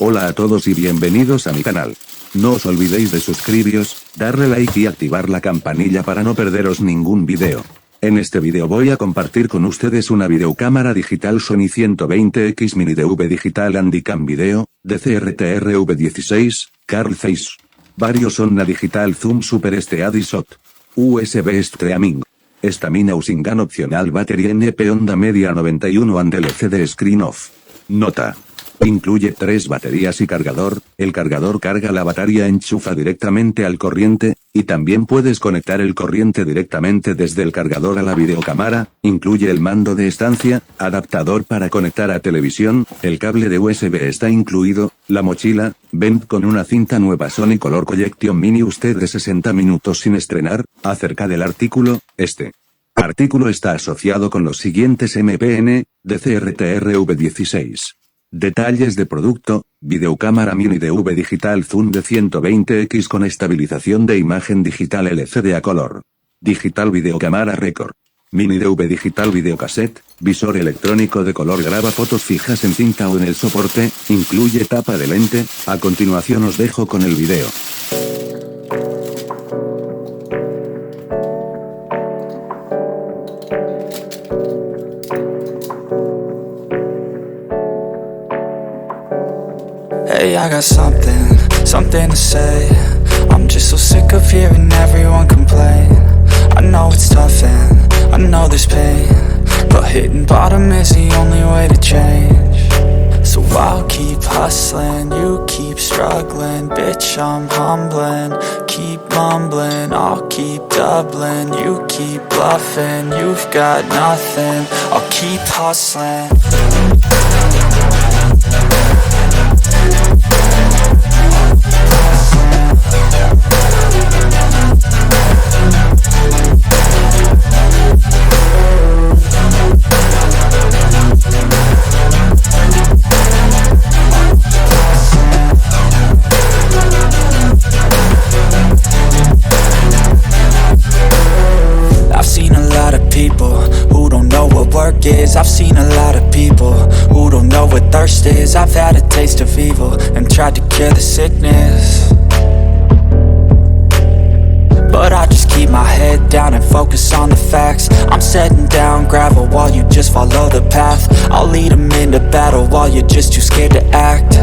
Hola a todos y bienvenidos a mi canal. No os olvidéis de suscribiros, darle like y activar la campanilla para no perderos ningún video. En este video voy a compartir con ustedes una videocámara digital Sony 120X Mini DV Digital Handycam Video, DCRTRV16, Carl Zeiss. Varios Sonna Digital Zoom Super Steady Shot. USB Streaming. Stamina Using Gun Optional Battery NP Onda Media 91 and LCD Screen Off. Nota. Incluye 3 baterías y cargador, el cargador carga la batería enchufa directamente al corriente, y también puedes conectar el corriente directamente desde el cargador a la videocámara, incluye el mando de estancia, adaptador para conectar a televisión, el cable de USB está incluido, la mochila, vent con una cinta nueva Sony Color Collection Mini usted de 60 minutos sin estrenar, acerca del artículo, este artículo está asociado con los siguientes MPN, DCRTRV16. Detalles de producto, videocámara mini DV digital zoom de 120x con estabilización de imagen digital LCD a color. Digital videocámara record. Mini DV digital videocassette, visor electrónico de color graba fotos fijas en cinta o en el soporte, incluye tapa de lente, a continuación os dejo con el video. Hey, I got something to say. I'm just so sick of hearing everyone complain. I know it's tough and I know there's pain, but hitting bottom is the only way to change. So I'll keep hustling, you keep struggling. Bitch, I'm humbling, keep mumbling. I'll keep doubling, you keep bluffing. You've got nothing, I'll keep hustling. I've seen a lot of people who don't know what work is. I've seen a lot of people who don't know what thirst is. I've had a taste of evil and tried to cure the sickness, but I just keep my head down and focus on the facts. I'm setting down gravel while you just follow the path. I'll lead them into battle while you're just too scared to act.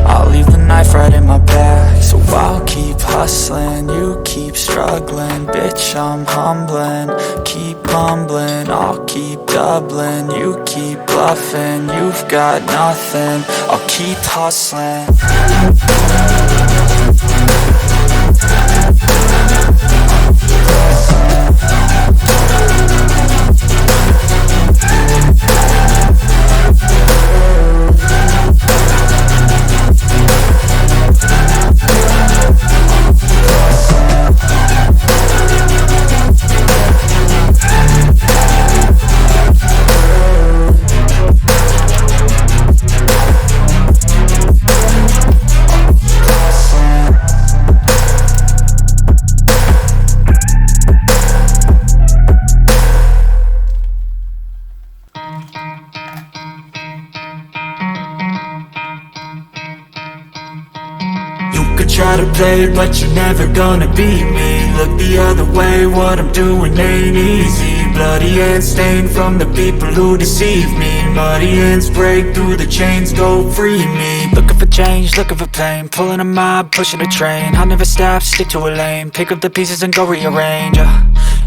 I'll leave the knife right in my back. So I'll keep hustling, you keep struggling. Bitch, I'm humbling, keep mumbling. I'll keep doubling, you keep bluffing. You've got nothing, I'll keep hustling. Try to play, but you're never gonna beat me. Look the other way, what I'm doing ain't easy. Bloody hands stained from the people who deceive me. Muddy hands break through the chains, go free me. Looking for change, looking for pain. Pulling a mob, pushing a train. I'll never stop, stick to a lane. Pick up the pieces and go rearrange.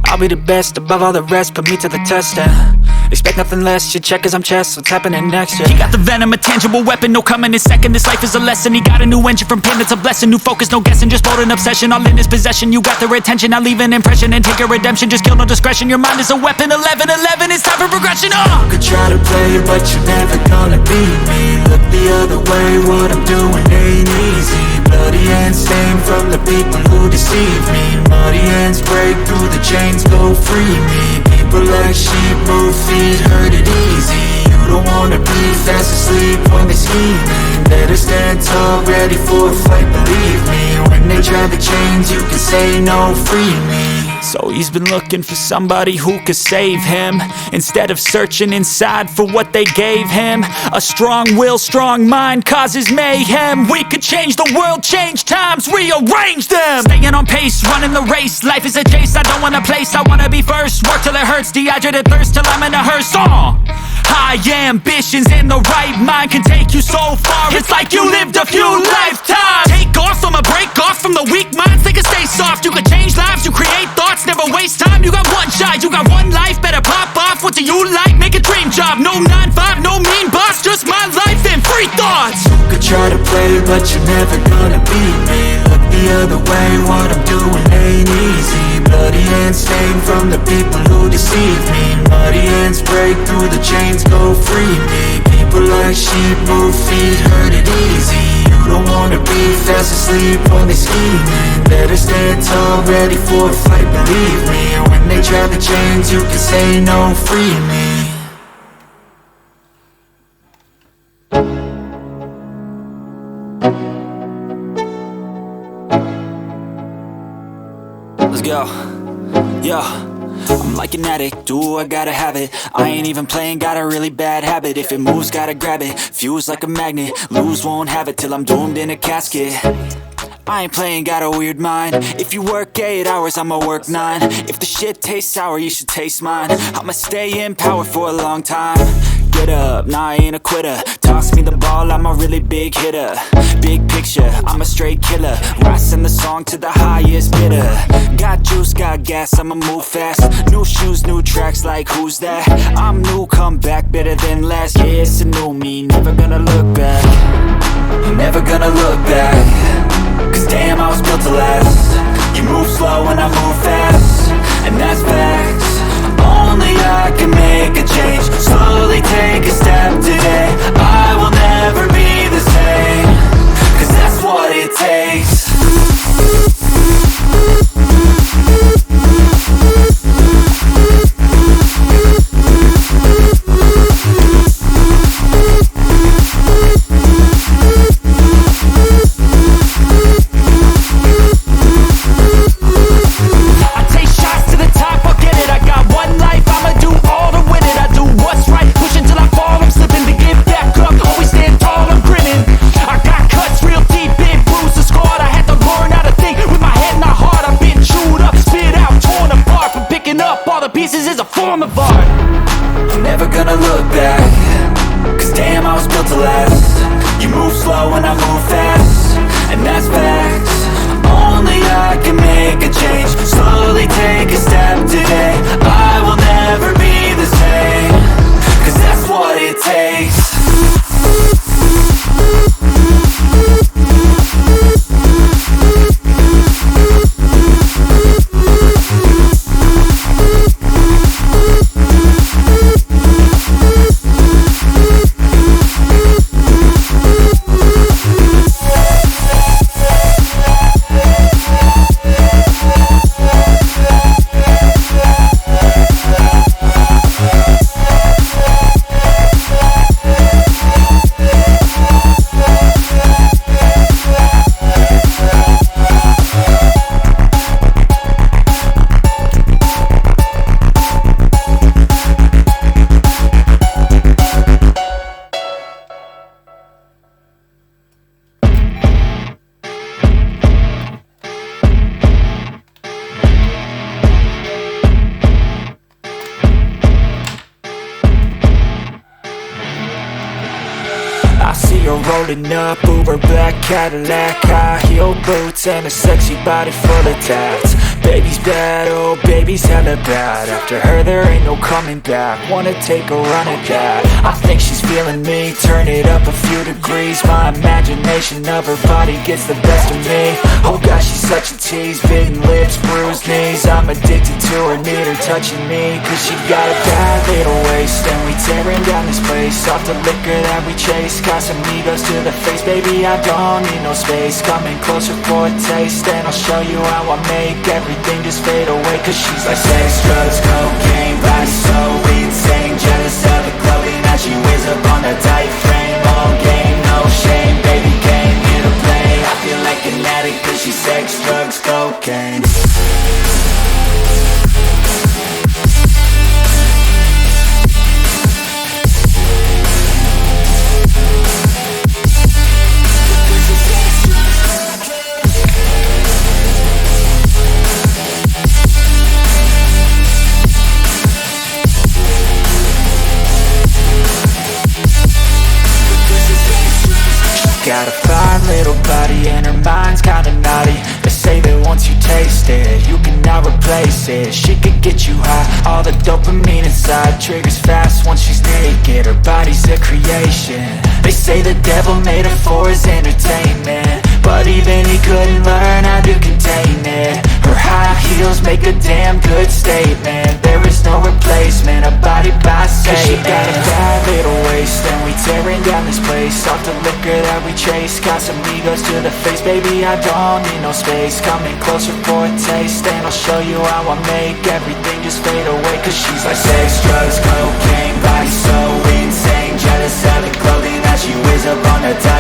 I'll be the best above all the rest, put me to the test and expect nothing less, you check as I'm chess, what's happening next, yeah. He got the venom, a tangible weapon, no coming in second. This life is a lesson, he got a new engine from pain, it's a blessing. New focus, no guessing, just bold and obsession. All in his possession, you got their attention. I'll leave an impression and take your redemption. Just kill no discretion, your mind is a weapon. 11-11, it's time for progression, You could try to play, but you're never gonna beat me. Look the other way, what I'm doing ain't easy. Bloody hands stained from the people who deceive me. Muddy hands break through the chains, go free me. People like sheep, move feet, hurt it easy. You don't wanna be fast asleep when they scheming. Better stand tall, ready for a fight, believe me. When they try the chains, you can say no, free me. So he's been looking for somebody who could save him, instead of searching inside for what they gave him. A strong will, strong mind causes mayhem. We could change the world, change times, rearrange them. Staying on pace, running the race. Life is a chase, I don't want a place, I wanna be first. Work till it hurts, dehydrated thirst till I'm in a hearse. High ambitions and the right mind can take you so far. It's like you lived a few lifetimes. Take off from a break off from the weak minds. They can stay soft. You can change lives, you create thoughts, never waste time. You got one shot, you got one life. Better pop off. What do you like? Make a dream job. No 9-5, no mean boss. Just my life and free thoughts. You could try to play, but you're never gonna beat me. Look the other way, what I'm doing ain't easy. Bloody hands stained from the people who deceive me. Muddy hands break through the chains, go free me. People like sheep move feet, hurt it easy. You don't wanna be fast asleep when they scheming. Better stand tall, ready for a fight, believe me. And when they try the chains, you can say no, free me. Let's go. Yo, I'm like an addict, do I gotta have it. I ain't even playing, got a really bad habit. If it moves, gotta grab it, fuse like a magnet. Lose, won't have it till I'm doomed in a casket. I ain't playing, got a weird mind. If you work 8 hours, I'ma work 9. If the shit tastes sour, you should taste mine. I'ma stay in power for a long time. Get up, nah, I ain't a quitter. Toss me the ball, I'm a really big hitter. Big picture, I'm a straight killer. Rising the song to the highest bidder. Got juice, got gas, I'ma move fast. New shoes, new tracks, like who's that? I'm new, come back, better than last. Yeah, it's a new me, never gonna look back. Never gonna look back. Cause damn, I was built to last. You move slow and I move fast, and that's facts. Only I can make a change. Slowly take a step today. I will never be the same. Cause that's what it takes. Pieces is a form of art. I'm never gonna look back. Cause damn, I was built to last. You move slow and I move fast, and that's facts. Only I can make a change. Slowly take a step today. I will never be the same. Cause that's what it takes. Rolling up, Uber black Cadillac, high heel boots and a sexy body full of tats. Baby's bad, oh baby's hella bad. After her there ain't no coming back. Wanna take a run at that. I think she's feeling me, turn it up a few degrees. My imagination of her body gets the best of me. Oh gosh, she's such a tease, bitten lips, bruised knees. I'm addicted to her, need her touching me. Cause she got a bad little waist, and we tearing down this place. Off the liquor that we chase, got some egos to the face. Baby, I don't need no space. Coming closer for a taste, and I'll show you how I make everything just fade away. Cause she's like sex, drugs, cocaine, body so insane. Jealous of the clothing that she wears up on a tight frame. All game, no shame, baby came here to play. I feel like an addict cause she's sex, drugs, cocaine. got a fine little body and her mind's kinda naughty. They say that once you taste it, you cannot replace it. She could get you high, all the dopamine inside triggers fast once she's naked. Her body's a creation. They say the devil made her for his entertainment, but even he couldn't learn how to contain it. Her high heels make a damn good statement. There is no replacement, a body by Satan. She got a bad little waist and we tearing down this place. Off the liquor that we chase, got some egos to the face. Baby, I don't need no space, coming closer for a taste. And I'll show you how I make everything just fade away. Cause she's like sex, drugs, cocaine, body so insane. Jealous of the clothing that she wears up on her top.